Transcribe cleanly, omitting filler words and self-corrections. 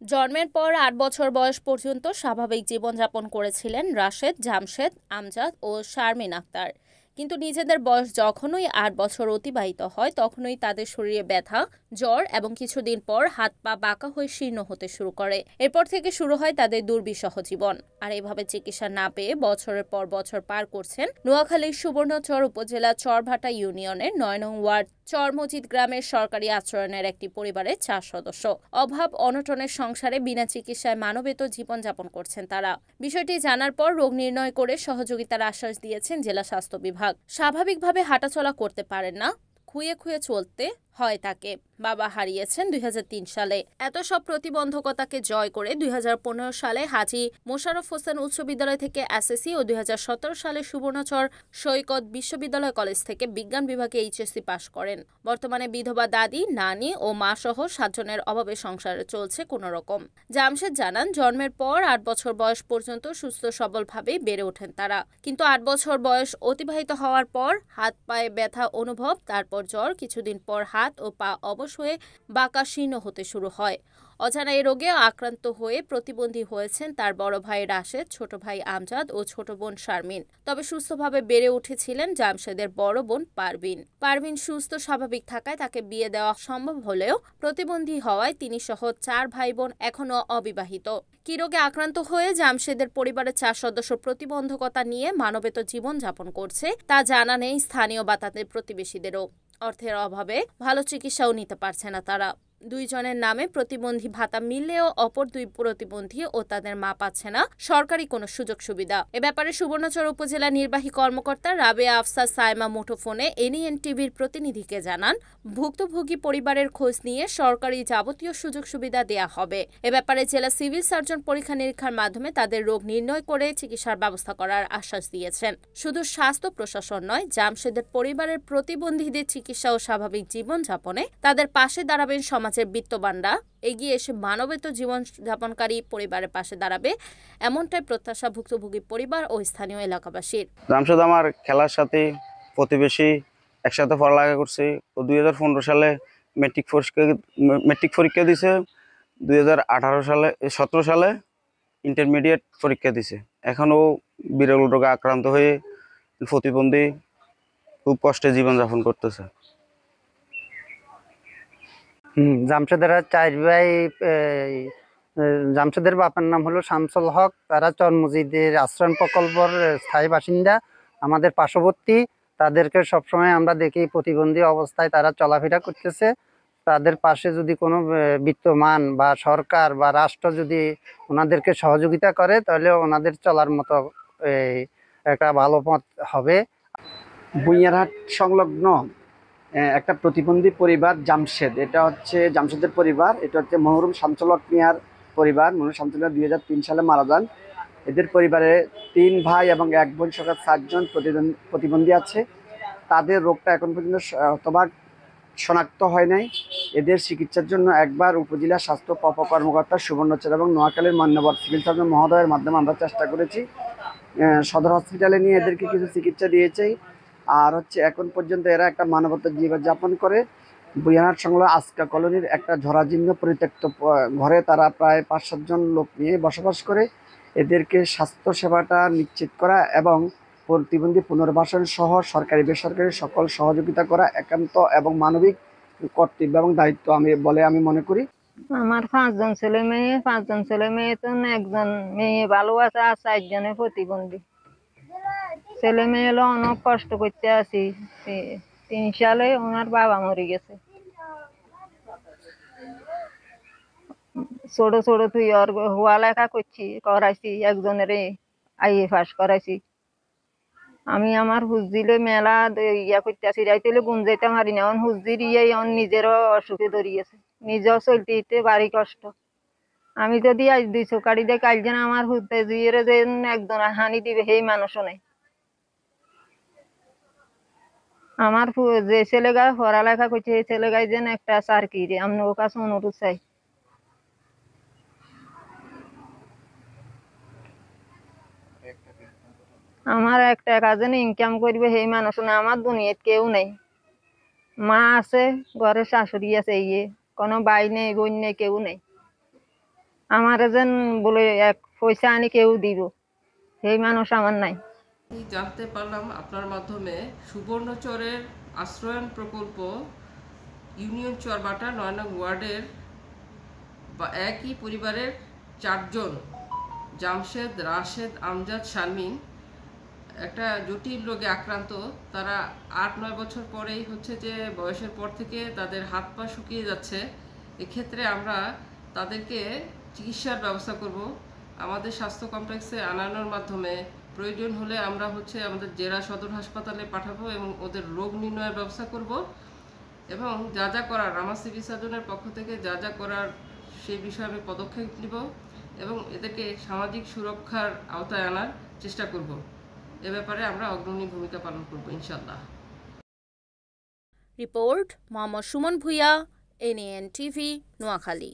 জন্মের পর ৮ বছর বয়স পর্যন্ত স্বাভাবিক জীবনযাপন করেছিলেন রাশেদ, জামশেদ, আমজাদ ও শারমিন আক্তার। কিন্তু নিজেদের বয়স যখনই ৮ বছর অতিবাহিত হয় তখনই তাদের শরীরে ব্যথা, জ্বর এবং কিছুদিন পর হাত পা বাঁকা হয়ে শীর্ণ হতে শুরু করে। এরপর থেকে শুরু হয় তাদের দুর্বিষহ জীবন। আর এভাবে চিকিৎসা না পেয়ে বছরের পর বছর পার করছেন নোয়াখালীর সুবর্ণচর উপজেলা চরভাটা ইউনিয়নের ৯ নং ওয়ার্ড চরমজিদ গ্রামের সরকারি আশ্রয়নের একটি পরিবারের ৪ সদস্য। অভাব অনটনের সংসারে বিনা চিকিৎসায় মানবেতর জীবনযাপন করছেন তারা। বিষয়টি জানার পর রোগ নির্ণয় করে সহযোগিতার আশ্বাস দিয়েছেন জেলা স্বাস্থ্য বিভাগ। স্বাভাবিকভাবে হাঁটাচলা করতে পারেন না, খুয়ে খুয়ে চলতে হয় তাকে। বাবা হারিয়েছেন ২০০৩ সালে। এত সব প্রতিবন্ধকতাকে জয় করে ২০১৫ সালে হাজী মোশাররফ হোসেন উচ্চ বিদ্যালয় থেকে এসএসসি ও ২০১৭ সালে সুবর্ণচর সৈকত বিশ্ববিদ্যালয় কলেজ থেকে বিজ্ঞান বিভাগে এইচএসসি পাশ করেন। বর্তমানে বিধবা দাদি, নানি ও মা সহ ৭ জনের অভাবে সংসারে চলছে কোনো রকম। জামশেদ জানান, জন্মের পর ৮ বছর বয়স পর্যন্ত সুস্থ সবলভাবেই বেড়ে ওঠেন তারা। কিন্তু ৮ বছর বয়স অতিবাহিত হওয়ার পর হাত পায়ে ব্যথা অনুভব, তারপর জ্বর, কিছুদিন পর হাত ও পা অবশ হয়ে বাঁকা শীর্ণ হতে শুরু হয়। অজানা এই রোগে আক্রান্ত হয়ে প্রতিবন্ধী হয়েছেন তার বড় ভাই রাশেদ, ছোট ভাই আমজাদ ও ছোট বোন শারমিন। তবে সুস্থভাবে বেড়ে উঠেছিলেন জামশেদের বড় বোন পারভিন। পারভিন সুস্থ স্বাভাবিক থাকায় তাকে বিয়ে দেওয়া সম্ভব হলেও প্রতিবন্ধী হওয়ায় তিনি সহ ৪ ভাই বোন এখনও অবিবাহিত। কি রোগে আক্রান্ত হয়ে জামশেদের পরিবারের ৪ সদস্য প্রতিবন্ধকতা নিয়ে মানবেতর জীবন যাপন করছে তা জানা নেই স্থানীয় বা তাদের প্রতিবেশীদেরও। অর্থের অভাবে ভালো চিকিৎসাও নিতে পারছে না তারা। ২ জনের নামে প্রতিবন্ধী ভাতা মিললেও অপর ২ প্রতিবন্ধী ও তাদের মা পাচ্ছে না সরকারি কোনো সুযোগ সুবিধা। এ ব্যাপারে সুবর্ণচর উপজেলা নির্বাহী কর্মকর্তা রাবেয়া আফসার সাইমা মুঠোফোনে এনএন টিভির প্রতিনিধিকে জানান, ভুক্তভোগী পরিবারের খোঁজ নিয়ে সরকারি যাবতীয় সুযোগ সুবিধা দেয়া হবে। এ ব্যাপারে জেলা সিভিল সার্জন পরীক্ষা নিরীক্ষার মাধ্যমে তাদের রোগ নির্ণয় করে চিকিৎসার ব্যবস্থা করার আশ্বাস দিয়েছেন। শুধু স্বাস্থ্য প্রশাসন নয়, জামশেদের পরিবারের প্রতিবন্ধীদের চিকিৎসা ও স্বাভাবিক জীবনযাপনে তাদের পাশে দাঁড়াবেন সমাজের বিত্তবানরা। এগিয়ে এসে মানবেতর জীবনযাপনকারী পরিবারের পাশে দাঁড়াবে, এমনটাই প্রত্যাশা ভুক্তভোগী পরিবার ও স্থানীয় এলাকাবাসীর। জামশেদ আমার খেলার সাথে প্রতিবেশী, একসাথে পড়ালেখা করছি। ও 2015 সালে মেট্রিক পরীক্ষা দিছে। 2017 সালে ইন্টারমিডিয়েট পরীক্ষা দিছে। এখনও বিরল রোগে আক্রান্ত হয়ে প্রতিবন্ধী, খুব কষ্টে জীবনযাপন করতেছে। জামশেদের ৪ ভাই। জামশেদের বাপের নাম হলো শামসুল হক। তারা চরমজিদের আশ্রয়ণ প্রকল্পের স্থায়ী বাসিন্দা, আমাদের পার্শ্ববর্তী। তাদেরকে সবসময় আমরা দেখি প্রতিবন্ধী অবস্থায় তারা চলাফেরা করতেছে। তাদের পাশে যদি কোনো বিত্তমান বা সরকার বা রাষ্ট্র যদি ওনাদেরকে সহযোগিতা করে তাহলে ওনাদের চলার মতো একটা ভালো পথ হবে। বুইয়ারহাট সংলগ্ন একটা প্রতিবন্ধী পরিবার জামশেদ, এটা হচ্ছে জামশেদের পরিবার। এটা হচ্ছে মহরুম শামসুল হক মিয়ার পরিবার। মহরুম শামসুল হক 2003 সালে মারা যান। এদের পরিবারে 3 ভাই এবং 1 বোন সহ 7 জন প্রতিবন্ধী আছে। তাদের রোগটা এখন পর্যন্ত শতভাগ শনাক্ত হয় নাই। এদের চিকিৎসার জন্য একবার উপজেলা স্বাস্থ্য কর্মকর্তা সুবর্ণচর এবং নোয়াখালীর মান্যবর সিভিল সার্জন মহোদয়ের মাধ্যমে আমরা চেষ্টা করেছি। সদর হসপিটালে নিয়ে এদেরকে কিছু চিকিৎসা দিয়েছে। আর হচ্ছে এখন পর্যন্ত এরা একটা মানবতার জীবনযাপন করে। বুইয়ারহাট সংলগ্ন আজকা কলোনির একটা ঝরাজীর্ণ পরিত্যক্ত ঘরে তারা প্রায় 5-7 জন লোক নিয়ে বসবাস করে। এদেরকে স্বাস্থ্য সেবাটা নিশ্চিত করা এবং প্রতিবন্ধী পুনর্বাসন সহ সরকারি বেসরকারি সকল সহযোগিতা করা একান্ত এবং মানবিক কর্তব্য এবং দায়িত্ব আমি মনে করি। আমার 5 জন ছেলে মেয়ে। 5 জন ছেলে মেয়ে তো একজন মেয়ে ভালো আছে, আর 4 জনে প্রতিবন্ধী। ছেলে মেয়ে হলো অনেক কষ্ট করতে আছি। 3 সালে ওনার বাবা মরে গেছে। ছোট ছোট তুই ওর হওয়া লেখা করাইছি, একজনের আইএ পাস করাইছি। আমি আমার হুজদিলে মেলা করতে আসি, রাইতেলে গুন যাইতে পারি না। হুজদির নিজেরও অসুখে ধরিয়েছে, নিজেও চলতে বাড়ি কষ্ট। আমি যদি আজ 200 কাড়ি দেয়, কাল যেন আমার হুজতে জুয়ে যে একজন হানি দিবে সেই মানুষও নেই। আমার যে ছেলেগা পড়ালেখা করছে সেই ছেলেগাই যেন একটা চাকরি আপনার কাছে অনুরোধ চাই। আমার একটা কাজে ইনকাম করবে সেই মানুষ না। আমার দুনিয়াত কেউ নেই। মা আছে, ঘরে শাশুড়ি আছে, কোনো ভাই নেই, বোন নেই, কেউ নেই। আমার যেন বলে এক পয়সা আনি কেউ দিব, সেই মানুষ আমার নাই। জানতে পারলাম আপনার মাধ্যমে সুবর্ণচরের আশ্রয়ন প্রকল্প ইউনিয়ন চরবাটা ৯ নং ওয়ার্ডের একই পরিবারের 4 জন জামশেদ, রাশেদ, আমজাদ, শারমিন একটা জটিল রোগে আক্রান্ত। তারা ৮-৯ বছর পরেই হচ্ছে যে বয়সের পর থেকে তাদের হাত পা শুকিয়ে যাচ্ছে। এক্ষেত্রে আমরা তাদেরকে চিকিৎসার ব্যবস্থা করব আমাদের স্বাস্থ্য কমপ্লেক্সে আনানোর মাধ্যমে। প্রয়োজন হলে আমরা হচ্ছে আমাদের জেলা সদর হাসপাতালে পাঠাবো এবং ওদের রোগ নির্ণয়ের ব্যবস্থা করব এবং যা যা করার আমার সিভিল সার্জনের পক্ষ থেকে যা যা করার সেই বিষয়ে আমি পদক্ষেপ নিব এবং এদেরকে সামাজিক সুরক্ষার আওতায় আনার চেষ্টা করব। এ ব্যাপারে আমরা অগ্রণী ভূমিকা পালন করব ইনশাআল্লাহ। Report Mohammad Suman Bhuiyan, NAN TV, Noakhali.